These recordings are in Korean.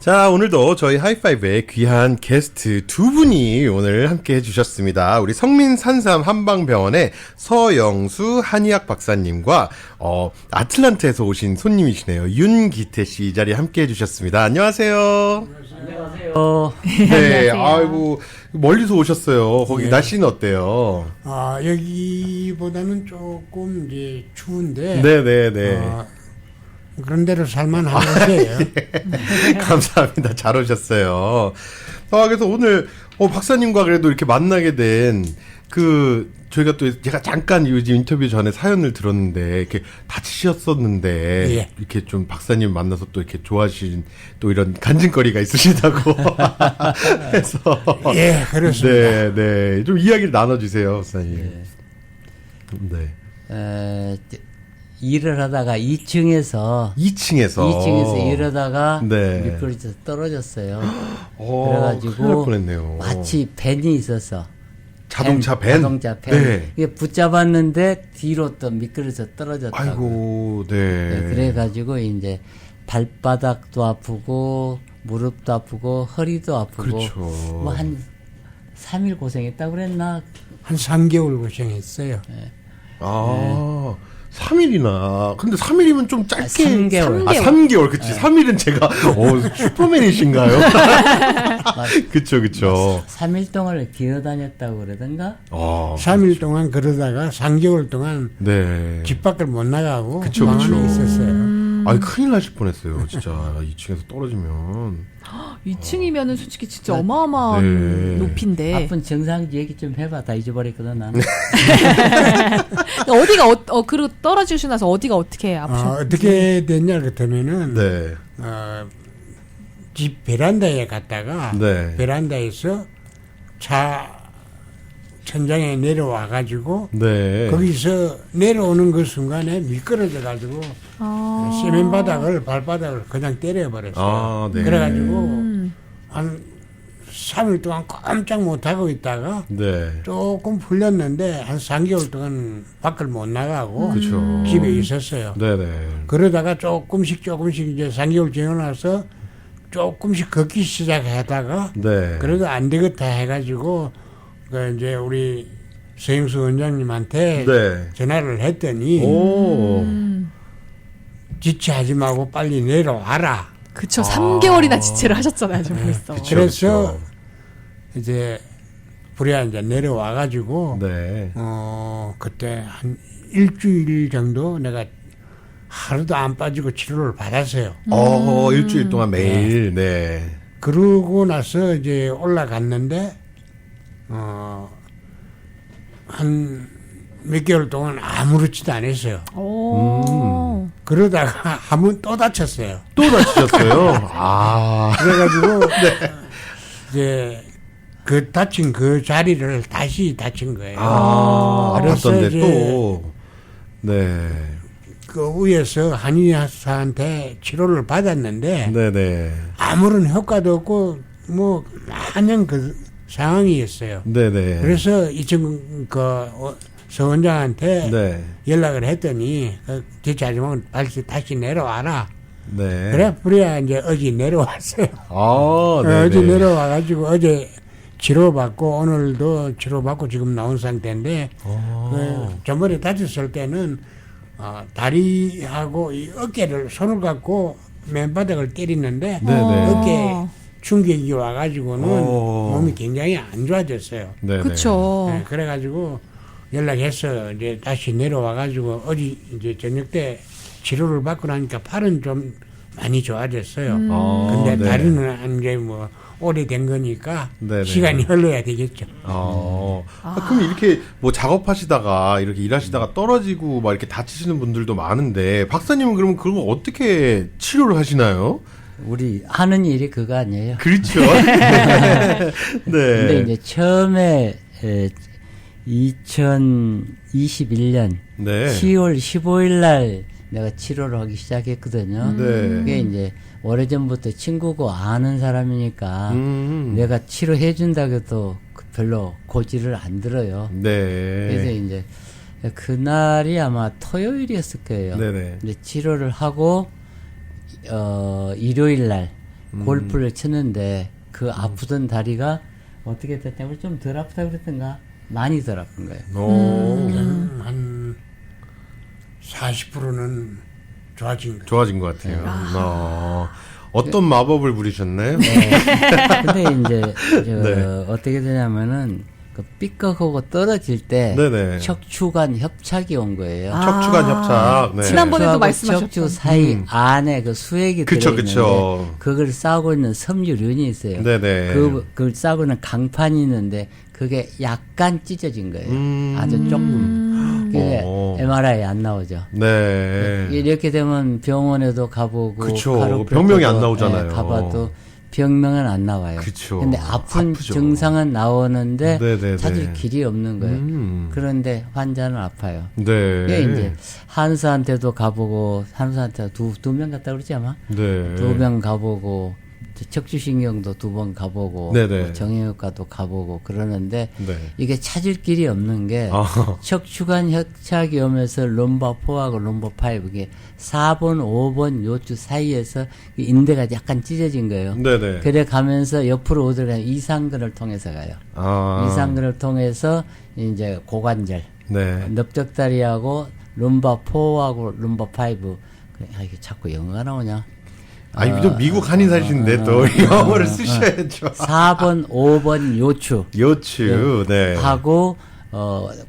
자, 오늘도 저희 하이파이브에 귀한 게스트 두 분이 오늘 함께 해주셨습니다. 우리 성민산삼 한방병원의 서영수 한의학 박사님과 아틀란타에서 오신 손님이시네요. 윤기태 씨 이 자리에 함께 해주셨습니다. 안녕하세요. 안녕하세요. 네, 안녕하세요. 아이고 멀리서 오셨어요. 거기 네. 날씨는 어때요? 여기보다는 조금 이제 추운데. 네네네. 그런 데로 살만한 곳이에요. 감사합니다. 잘 오셨어요. 그래서 오늘 박사님과 그래도 이렇게 만나게 된 저희가 또 제가 잠깐 요즘 인터뷰 전에 사연을 들었는데 이렇게 다치셨었는데 예. 이렇게 좀 박사님 만나서 또 이렇게 좋아하신 또 이런 간증거리가 있으시다고 해서 예, 그렇습니다. 네. 좀 이야기를 나눠주세요, 박사님. 네. 일을 하다가 2층에서 일하다가 네. 미끄러져서 떨어졌어요. 큰일 그래가지고 날 뻔했네요. 마치 밴이 있어서 자동차 밴? 자동차 밴. 네. 이게 붙잡았는데 뒤로 또 미끄러져 떨어졌다고. 아이고, 네. 네, 그래가지고 이제 발바닥도 아프고 무릎도 아프고 허리도 아프고 그렇죠. 뭐 한 3일 고생했다고 그랬나? 한 3개월 고생했어요. 3일이나. 근데 3일이면 좀 짧게. 3개월. 3개월. 그치. 3일은 제가, 슈퍼맨이신가요? 그쵸. 3일 동안 기어다녔다고 그러던가? 3일 동안 그러다가 3개월 동안 네. 집 밖을 못 나가고 그쵸. 방 안에 있었어요. 아니, 큰일 나실 뻔했어요. 진짜. 2층에서 떨어지면. 2층이면은 솔직히 진짜 어마어마한 네. 높이인데 아픈 정상지 얘기 좀 해봐. 다 잊어버렸거든 나는. 어디가 그리고 떨어지시고 나서 어디가 어떻게 아프셨는지. 어떻게 됐냐 그러면은 네. 집 베란다에 갔다가 네. 베란다에서 차 천장에 내려와 가지고 네. 거기서 내려오는 그 순간에 미끄러져 가지고 시멘 바닥을 발바닥을 그냥 때려버렸어요. 네. 그래가지고 한 3일 동안 꼼짝 못하고 있다가 네. 조금 풀렸는데 한 3개월 동안 밖을 못 나가고 그쵸. 집에 있었어요. 네네. 그러다가 조금씩 이제 3개월 지나고 나서 조금씩 걷기 시작하다가 네. 그래도 안 되겠다 해가지고 이제 우리 서영수 원장님한테 네. 전화를 했더니 지체하지 말고 빨리 내려와라. 그쵸. 3개월이나 지체를 하셨잖아요, 지금 벌써. 그쵸. 그래서 이제 불이야 이제 내려와가지고 네. 그때 한 일주일 정도 내가 하루도 안 빠지고 치료를 받았어요. 일주일 동안 매일. 네. 그러고 나서 이제 올라갔는데 한 몇 개월 동안 아무렇지도 않았어요. 오. 그러다가 한번 또 다쳤어요. 또 다치셨어요? 그래가지고 이제 그 다친 그 자리를 다시 다친 거예요. 그래서 아팠던데 이제 또. 네. 그 위에서 한의사한테 치료를 받았는데 네네. 아무런 효과도 없고 뭐 마냥 그 상황이었어요. 네네. 그래서 이층 서 원장한테 네. 연락을 했더니 지체하지 말고 다시 내려와라. 네. 그래 그래야 이제 어제 내려왔어요. 네네. 어제 내려와가지고 어제 치료받고 오늘도 치료받고 지금 나온 상태인데 전번에 다쳤을 때는 다리하고 이 어깨를 손을 갖고 맨바닥을 때리는데 네네. 어깨 충격이 와가지고는 몸이 굉장히 안 좋아졌어요. 네네. 그쵸. 네, 그래가지고 연락해서 이제 다시 내려와가지고 어제 이제 저녁 때 치료를 받고 나니까 팔은 좀 많이 좋아졌어요. 근데 네. 다리는 이제 뭐 오래된 거니까 네네. 시간이 흘러야 되겠죠. 그럼 이렇게 뭐 작업하시다가 이렇게 일하시다가 떨어지고 막 이렇게 다치시는 분들도 많은데 박사님은 그러면 그런 거 어떻게 치료를 하시나요? 우리 하는 일이 그거 아니에요. 그렇죠. 네. 근데 이제 처음에 2021년 네. 10월 15일 날 내가 치료를 하기 시작했거든요. 네. 그게 이제 오래전부터 친구고 아는 사람이니까 내가 치료해 준다고 해도 별로 고지를 안 들어요. 네. 그래서 이제 그날이 아마 토요일이었을 거예요. 네네. 이제 치료를 하고 일요일 날 골프를 치는데 그 아프던 다리가 어떻게 됐냐면 좀 덜 아프다 그랬던가 많이 덜 아픈 거예요. 저는 한 40%는 좋아진 거예요. 좋아진 것 같아요. 어떤 마법을 부리셨나요? 근데 이제 네. 어떻게 되냐면은 그 삐걱하고 떨어질 때 네네. 척추관 협착이 온 거예요. 척추관 협착. 네. 지난번에도 척추하고 말씀하셨던. 척추 사이 안에 그 수액이 그쵸, 들어있는데 그쵸. 그걸 싸고 있는 섬유륜이 있어요. 네네. 그걸 싸고 있는 강판이 있는데 그게 약간 찢어진 거예요. 아주 조금. 그게 MRI 안 나오죠. 네. 이렇게 되면 병원에도 가보고 그쵸. 카로프라토도, 병명이 안 나오잖아요. 가봐도 병명은 안 나와요. 그쵸. 근데 아픈 아프죠. 증상은 나오는데 네네네. 찾을 길이 없는 거예요. 그런데 환자는 아파요. 네. 그게 이제 한수한테도 가보고 한수한테 두 명 갔다 그러지 아마? 네. 2명 가보고 척추신경도 2번 가보고 네네. 뭐 정형외과도 가보고 그러는데 네. 이게 찾을 길이 없는 게 아. 척추관 협착이 오면서 lumbar4하고 lumbar5 이게 4번, 5번 요추 사이에서 이 인대가 약간 찢어진 거예요. 네네. 그래 가면서 옆으로 오더라고요. 이상근을 통해서 가요. 아. 이상근을 통해서 이제 고관절, 네. 넓적다리하고 lumbar4하고 lumbar5 이게 자꾸 영어가 나오냐? 아니, 좀 미국 한의사신데 또 영어를 쓰셔야죠. 4번, 5번 요추. 요추. 네. 하고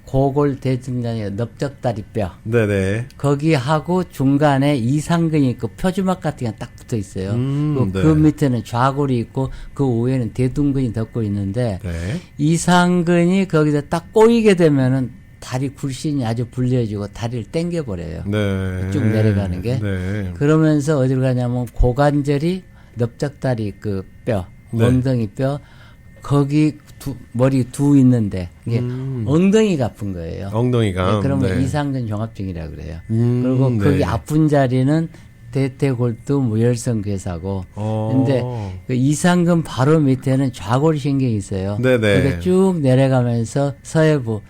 고골 대증장의 넓적다리뼈 네네. 거기 하고 중간에 이상근이 있고 표주막 같은 게 딱 붙어 있어요. 네. 그 밑에는 좌골이 있고 그 위에는 대둔근이 덮고 있는데 네. 이상근이 거기서 딱 꼬이게 되면은 다리 굴신이 아주 불려지고 다리를 당겨 버려요. 네. 쭉 내려가는 게. 네. 그러면서 어디로 가냐면 고관절이 넓적다리 그 뼈, 네. 엉덩이 뼈 거기 머리 두 있는데 이게 엉덩이가 아픈 거예요. 엉덩이가. 네, 그러면 네. 이상근 종합증이라 그래요. 그리고 네. 거기 아픈 자리는 대퇴골두 무혈성 괴사고. 근데 그 이상근 바로 밑에는 좌골신경이 있어요. 네네. 그러니까 쭉 내려가면서 서해부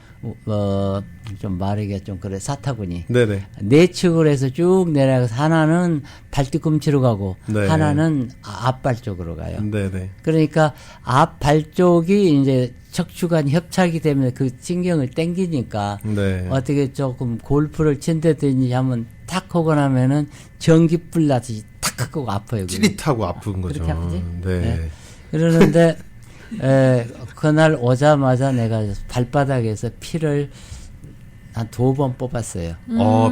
좀 말하기가 좀 그래 사타구니 네네. 내측으로 해서 쭉 내려가서 하나는 발뒤꿈치로 가고 네. 하나는 앞발 쪽으로 가요. 네네. 그러니까 앞발 쪽이 이제 척추관 협착이 되면 그 신경을 땡기니까 네. 어떻게 조금 골프를 친다든지 하면 탁 하고 나면은 전기불 나듯이 탁 하고 아파요. 그게. 찌릿하고 아픈 거죠. 그렇게 아프지? 네. 네. 그러는데 그날 오자마자 내가 발바닥에서 피를 한 2번 뽑았어요.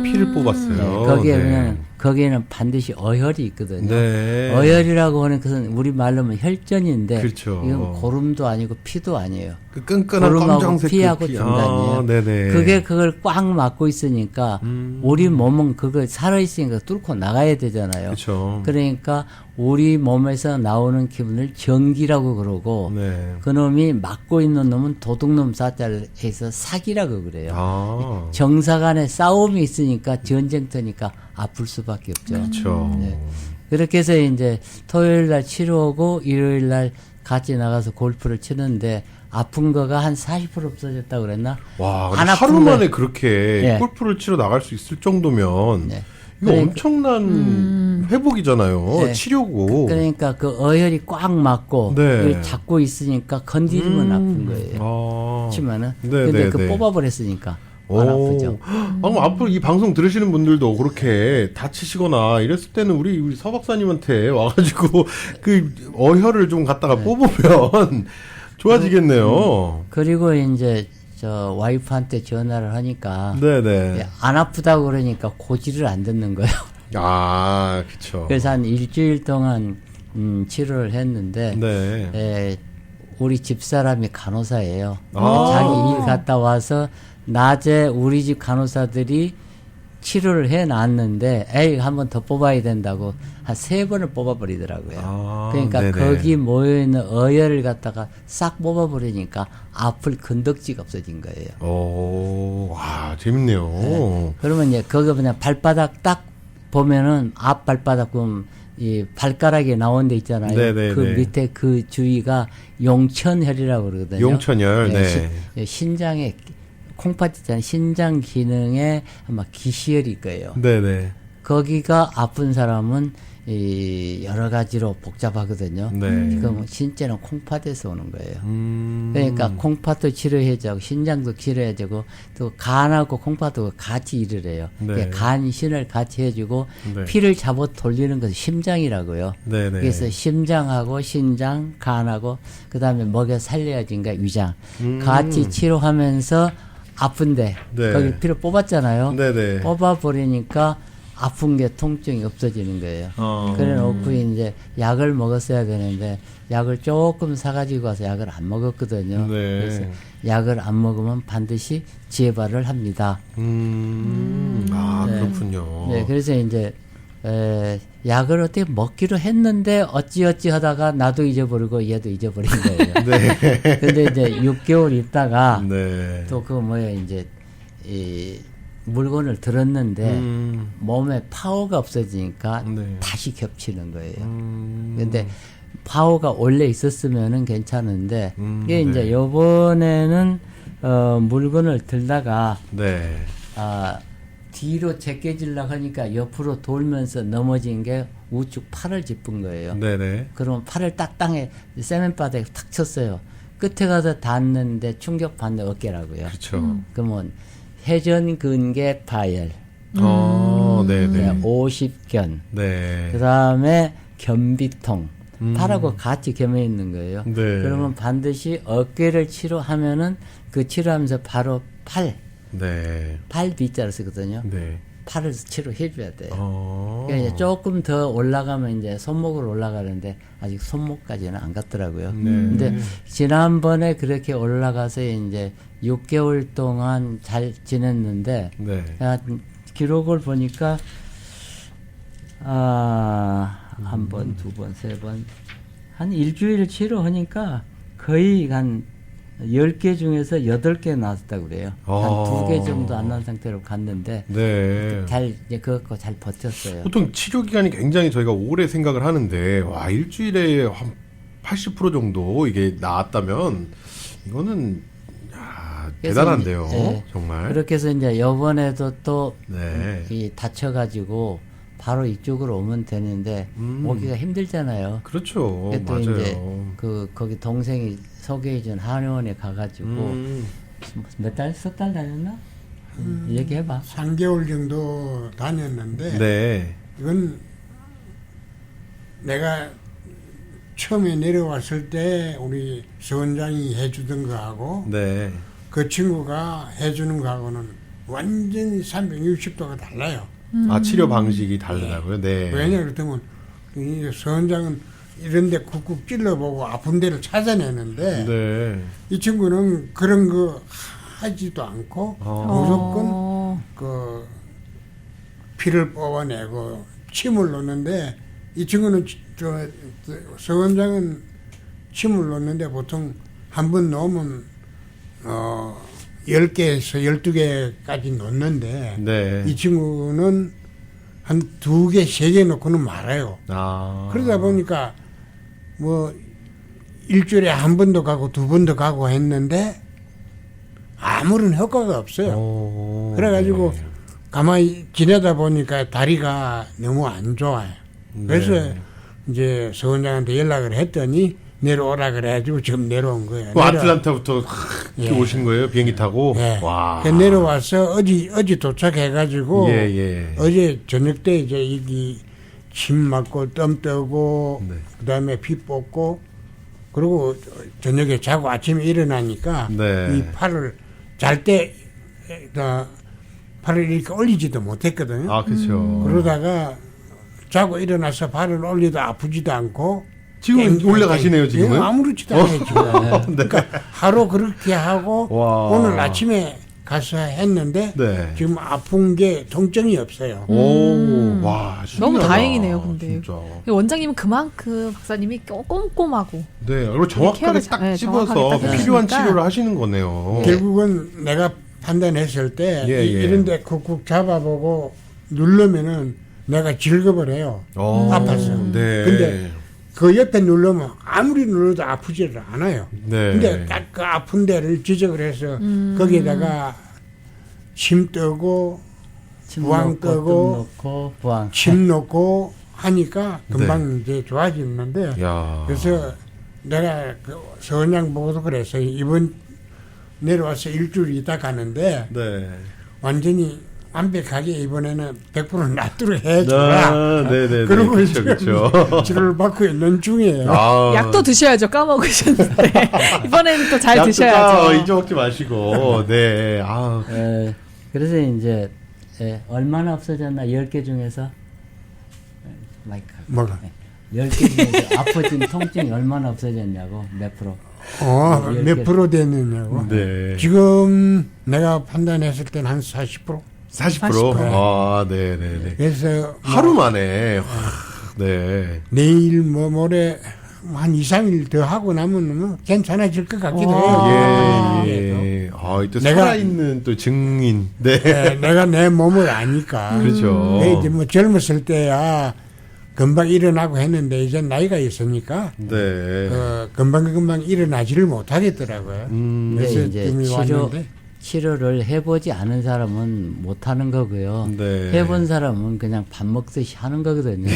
피를 뽑았어요. 거기에는 거기에는 반드시 어혈이 있거든요. 네. 어혈이라고 하는 것은 우리 말로 하면 혈전인데 그렇죠. 이건 고름도 아니고 피도 아니에요. 그 끈끈한 고름하고 검정색 피하고 그 피. 중간이에요. 네네. 그게 그걸 꽉 막고 있으니까 우리 몸은 그걸 살아있으니까 뚫고 나가야 되잖아요. 그렇죠. 그러니까 우리 몸에서 나오는 기분을 전기라고 그러고 네. 그놈이 막고 있는 놈은 도둑놈 사자를 해서 사기라고 그래요. 아. 정사간에 싸움이 있으니까 전쟁터니까 아플 수밖에 없죠. 그렇죠. 네. 그렇게 해서 이제 토요일 날 치료하고 일요일 날 같이 나가서 골프를 치는데 아픈 거가 한 40% 없어졌다고 그랬나? 와, 근데 안 아픈 하루 거- 만에 그렇게 네. 골프를 치러 나갈 수 있을 정도면 네. 이거 그러니까- 엄청난 회복이잖아요. 네. 치료고. 그러니까 그 어혈이 꽉 막고 네. 그걸 잡고 있으니까 건드리면 아픈 거예요. 아. 치면은. 네, 근데 네, 그 네. 뽑아버렸으니까 안 아프죠. 그럼 앞으로 이 방송 들으시는 분들도 그렇게 다치시거나 이랬을 때는 우리 서 박사님한테 와가지고 그 어혈을 좀 갖다가 뽑으면 좋아지겠네요. 그리고 이제 저 와이프한테 전화를 하니까 네네. 예, 안 아프다고 그러니까 고지를 안 듣는 거예요. 아, 그쵸. 그래서 한 일주일 동안 치료를 했는데 네. 우리 집사람이 간호사예요. 아. 자기 일 갔다 와서 낮에 우리 집 간호사들이 치료를 해놨는데 에이 한 번 더 뽑아야 된다고 한 3번을 뽑아버리더라고요. 아, 그러니까 네네. 거기 모여있는 어혈을 갖다가 싹 뽑아버리니까 아플 건덕지가 없어진 거예요. 오, 와, 재밌네요. 그러면 이제 그거 그냥 발바닥 딱 보면은 앞 발바닥 보면 이 발가락이 나온 데 있잖아요. 네네네. 그 밑에 그 주위가 용천혈이라고 그러거든요. 용천혈, 네. 신장에 콩팥 있잖아요. 신장 기능에 아마 기시혈일 거예요. 네네. 거기가 아픈 사람은 이 여러 가지로 복잡하거든요. 네. 지금 신체는 콩팥에서 오는 거예요. 그러니까 콩팥도 치료해야 하고 신장도 치료해야 되고 또 간하고 콩팥도 같이 일을 해요. 네. 그러니까 간신을 같이 해주고 네. 피를 잡아 돌리는 것은 심장이라고요. 네, 네. 그래서 심장하고 신장, 간하고 그다음에 먹여 살려야지니까 위장 같이 치료하면서 아픈데 네. 거기 피를 뽑았잖아요. 네네. 뽑아버리니까 아픈 게 통증이 없어지는 거예요. 그래 놓고 이제 약을 먹었어야 되는데 약을 조금 사가지고 와서 약을 안 먹었거든요. 네. 그래서 약을 안 먹으면 반드시 재발을 합니다. 아, 네. 그렇군요. 네, 그래서 이제 약을 어떻게 먹기로 했는데 어찌어찌 하다가 나도 잊어버리고 얘도 잊어버린 거예요. 네. 근데 이제 6개월 있다가 네. 또 그 뭐야 이제 이 물건을 들었는데 몸에 파워가 없어지니까 네. 다시 겹치는 거예요. 근데 파워가 원래 있었으면은 괜찮은데 이게 이제 네. 요번에는 물건을 들다가 네. 뒤로 제껴지려고 하니까 옆으로 돌면서 넘어진 게 우측 팔을 짚은 거예요. 네네. 그러면 팔을 딱 땅에 세면바닥에 탁 쳤어요. 끝에 가서 닿는데 충격받는 어깨라고요. 그렇죠. 그러면 회전근개 파열, 네네. 50견, 네. 그 다음에 겸비통, 팔하고 같이 겸해 있는 거예요. 네. 그러면 반드시 어깨를 치료하면은 그 치료하면서 바로 팔 B자를 쓰거든요. 네. 팔을 치료해 줘야 돼요. 네. 그러니까 이제 조금 더 올라가면 이제 손목으로 올라가는데 아직 손목까지는 안 갔더라고요. 근데 지난번에 그렇게 올라가서 이제 6개월 동안 잘 지냈는데 네. 기록을 보니까 한 번, 두 번, 세 번, 한 일주일 치료하니까 거의 한 10개 중에서 8개 나왔다고 그래요. 한 2개 정도 안 난 상태로 갔는데 네. 잘 이제 그거 잘 버텼어요. 보통 치료 기간이 굉장히 저희가 오래 생각을 하는데 와 일주일에 한 80% 정도 이게 나았다면 이거는 그래서 대단한데요. 이제, 네. 정말. 그렇게 해서 이제 이번에도 또 네. 이 다쳐가지고 바로 이쪽으로 오면 되는데 오기가 힘들잖아요. 그렇죠. 그게 또 맞아요. 이제 거기 동생이 소개해준 한의원에 가가지고 몇 달, 석 달 다녔나? 얘기해봐. 3개월 정도 다녔는데 네. 이건 내가 처음에 내려왔을 때 우리 서원장이 해주던 거하고 네. 그 친구가 해주는 거하고는 완전히 360도가 달라요. 치료 방식이 다르다고요? 네. 왜냐 그렇다면 이 서원장은 이런데 쿡쿡 찔러보고 아픈 데를 찾아내는데 네. 이 친구는 그런 거 하지도 않고 무조건 그 피를 뽑아내고 침을 놓는데 이 친구는 서원장은 침을 놓는데 보통 한 번 놓으면 10개에서 12개까지 놓는데 네. 이 친구는 한 2개, 3개 놓고는 말아요. 그러다 보니까 뭐 일주일에 한 번도 가고 두 번도 가고 했는데 아무런 효과가 없어요. 그래가지고 네. 가만히 지내다 보니까 다리가 너무 안 좋아요. 그래서 네. 이제 서원장한테 연락을 했더니 내려오라 그래가지고 지금 내려온 거예요. 아틀란타부터 이렇게 예. 오신 거예요? 비행기 타고? 예. 와. 그 내려와서 어제 도착해가지고 예. 어제 저녁 때 이제 이기 침 맞고 땀 떠고 네. 그다음에 피 뽑고 그리고 저녁에 자고 아침에 일어나니까 네. 이 팔을 잘 때 팔을 이렇게 올리지도 못했거든요. 그렇죠. 그러다가 자고 일어나서 발을 올리도 아프지도 않고 지금 올라가시네요, 지금은? 아무렇지도 않아요, 지금. 그러니까 하루 그렇게 하고 와. 오늘 아침에 가서 했는데 네. 지금 아픈 게 통증이 없어요. 오, 와, 너무 신기하다. 다행이네요, 근데. 진짜. 원장님은 그만큼 박사님이 꼼꼼하고 네, 그리고 정확하게 케어를 딱 네, 집어서 정확하게 딱 필요한 해주시니까. 치료를 하시는 거네요. 결국은 내가 판단했을 때 예, 예. 이런데 쿡쿡 잡아보고 누르면은 내가 즐겁을 해요. 아파서. 네. 근데 그 옆에 누르면 아무리 눌러도 아프지를 않아요. 네. 근데 딱 그 아픈 데를 지적을 해서 거기에다가 침 뜨고 침 부항 넣고, 끄고, 뜸 넣고 부항. 침 넣고 하니까 금방 이제 좋아지는데 야. 그래서 내가 그 서원양 보고도 그랬어요. 이번 내려와서 일주일 있다 가는데 네. 완전히 완벽하게 이번에는 100% 낫도록 해줘라. 아, 네네네. 그러고 그렇죠, 그렇죠. 치료를 받고 있는 중이에요. 아, 약도 드셔야죠. 까먹으셨는데. 이번에는 또 잘 약도 드셔야죠. 잊어먹지 마시고. 네. 아, 그래서 이제 얼마나 없어졌나 10개 중에서 마이크 뭐가? 10개 중에서 아프진 통증이 얼마나 없어졌냐고 몇 프로. 몇 프로 됐느냐고. 네. 지금 내가 판단했을 때는 한 40%. 40%? 아, 네네네. 그래서 뭐 하루 만에. 네. 내일 뭐 모레 한 2, 3일 더 하고 나면 뭐 괜찮아질 것 같기도 예, 해요. 예. 아, 또 내가- 살아있는 또 증인. 네. 내가 내 몸을 아니까. 그렇죠. 이제 뭐 젊었을 때야 금방 일어나고 했는데 이제 나이가 있으니까 네. 금방 일어나지를 못하겠더라고요. 근데 그래서 이제 지금이 왔는데 치료를 해보지 않은 사람은 못 하는 거고요. 네. 해본 사람은 그냥 밥 먹듯이 하는 거거든요.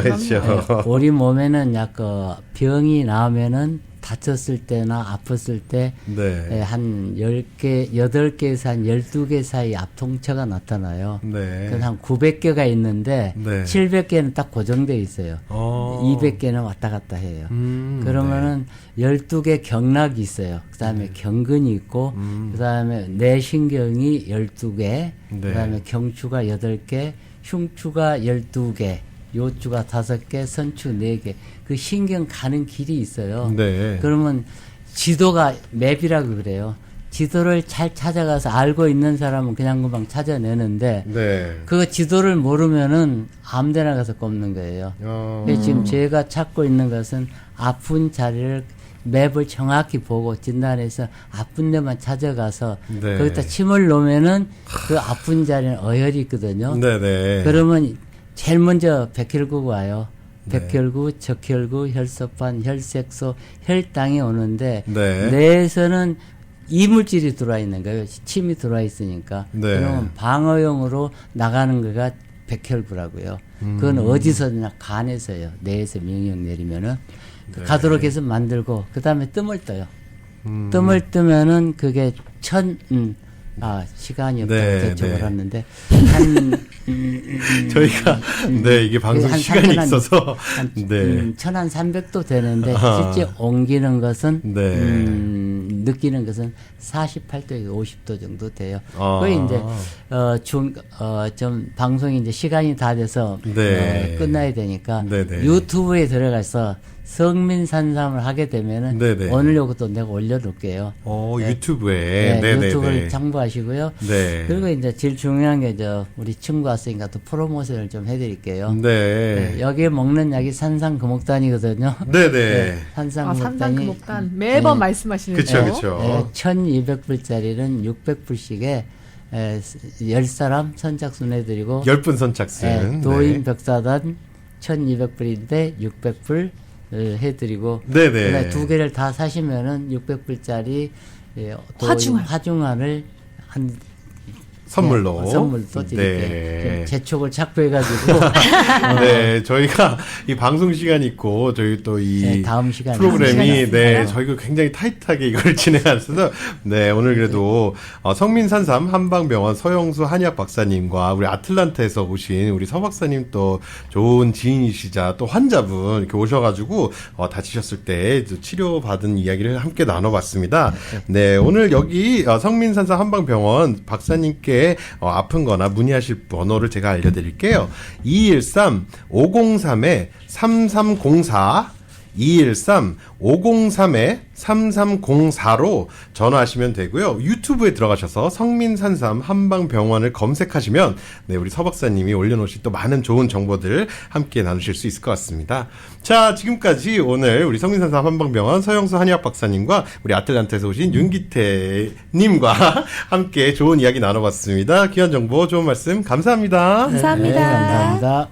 그렇죠. 우리 몸에는 약간 병이 나면은 다쳤을 때나 아팠을 때 네. 한 10개, 8개에서 한 12개 사이 앞통처가 나타나요. 네. 그건 한 900개가 있는데 네. 700개는 딱 고정돼 있어요. 어. 200개는 왔다 갔다 해요. 그러면은 12개 경락이 있어요. 그다음에 경근이 있고 그다음에 뇌신경이 12개, 네. 그다음에 경추가 8개, 흉추가 12개, 요추가 5개, 선추 4개. 그 신경 가는 길이 있어요. 네. 그러면 지도가 맵이라고 그래요. 지도를 잘 찾아가서 알고 있는 사람은 그냥 금방 찾아내는데 네. 그 지도를 모르면은 아무데나 가서 꼽는 거예요. 그래서 지금 제가 찾고 있는 것은 아픈 자리를 맵을 정확히 보고 진단해서 아픈 데만 찾아가서 네. 거기다 침을 놓으면은 그 아픈 자리는 어혈이 있거든요. 네네. 그러면 제일 먼저 백혈구가 와요. 네. 백혈구, 적혈구, 혈소판, 혈색소, 혈당이 오는데 네. 뇌에서는 이물질이 들어와 있는 거예요. 침이 들어와 있으니까. 네. 그러면 방어용으로 나가는 거가 백혈구라고요. 그건 어디서냐 간에서요. 뇌에서 명령 내리면은 네. 가도록 해서 만들고 그 다음에 뜸을 떠요. 뜸을 뜨면은 그게 시간이 없다고 네, 대처를 네. 했는데 한 저희가 네 이게 방송 한 시간이 3,000 있어서 네. 1300도 되는데 아하. 실제 옮기는 것은 네. 느끼는 것은 48도에서 50도 정도 돼요. 아. 거의 이제 좀 방송이 이제 시간이 다 돼서 네. 끝나야 되니까 네네. 유튜브에 들어가서 성민산삼을 하게 되면은 네네. 오늘 요것도 내가 올려놓을게요. 유튜브에 네, 네네네. 유튜브를 참고하시고요. 네. 그리고 이제 제일 중요한 게 우리 친구 왔으니까 또 프로모션을 좀 해드릴게요. 네. 여기에 먹는 약이 산삼금옥단이거든요. 네네. 산삼금옥단이 산삼금옥단 매번 네. 말씀하시는 그쵸, 거. 그쵸. 1200불짜리는 600불씩에 10사람 선착순 해드리고 10분 선착순. 도인 벽사단 1200불인데 600불 해드리고 네네. 그다음에 두 개를 다 사시면은 600불짜리 화중환을 한 선물로. 선물도 드릴게요. 네. 재촉을 착보해가지고 네, 저희가 이 방송 시간이 있고 저희 또 이 다음 시간에 프로그램이 네, 저희가 굉장히 타이트하게 이걸 진행하셔서 네, 오늘 그래도 성민산삼 한방병원 서영수 한의학 박사님과 우리 아틀란타에서 오신 우리 서 박사님 또 좋은 지인이시자 또 환자분 이렇게 오셔가지고 다치셨을 때 치료받은 이야기를 함께 나눠봤습니다. 네, 오늘 여기 성민산삼 한방병원 박사님께 아픈 거나 문의하실 번호를 제가 알려드릴게요. 213-503-3304 213-503-3304로 전화하시면 되고요. 유튜브에 들어가셔서 성민산삼 한방병원을 검색하시면 네, 우리 서 박사님이 올려놓으신 또 많은 좋은 정보들 함께 나누실 수 있을 것 같습니다. 자, 지금까지 오늘 우리 성민산삼 한방병원 서영수 한의학 박사님과 우리 아틀란타에서 오신 윤기태 님과 함께 좋은 이야기 나눠봤습니다. 귀한 정보, 좋은 말씀 감사합니다. 감사합니다. 네, 감사합니다.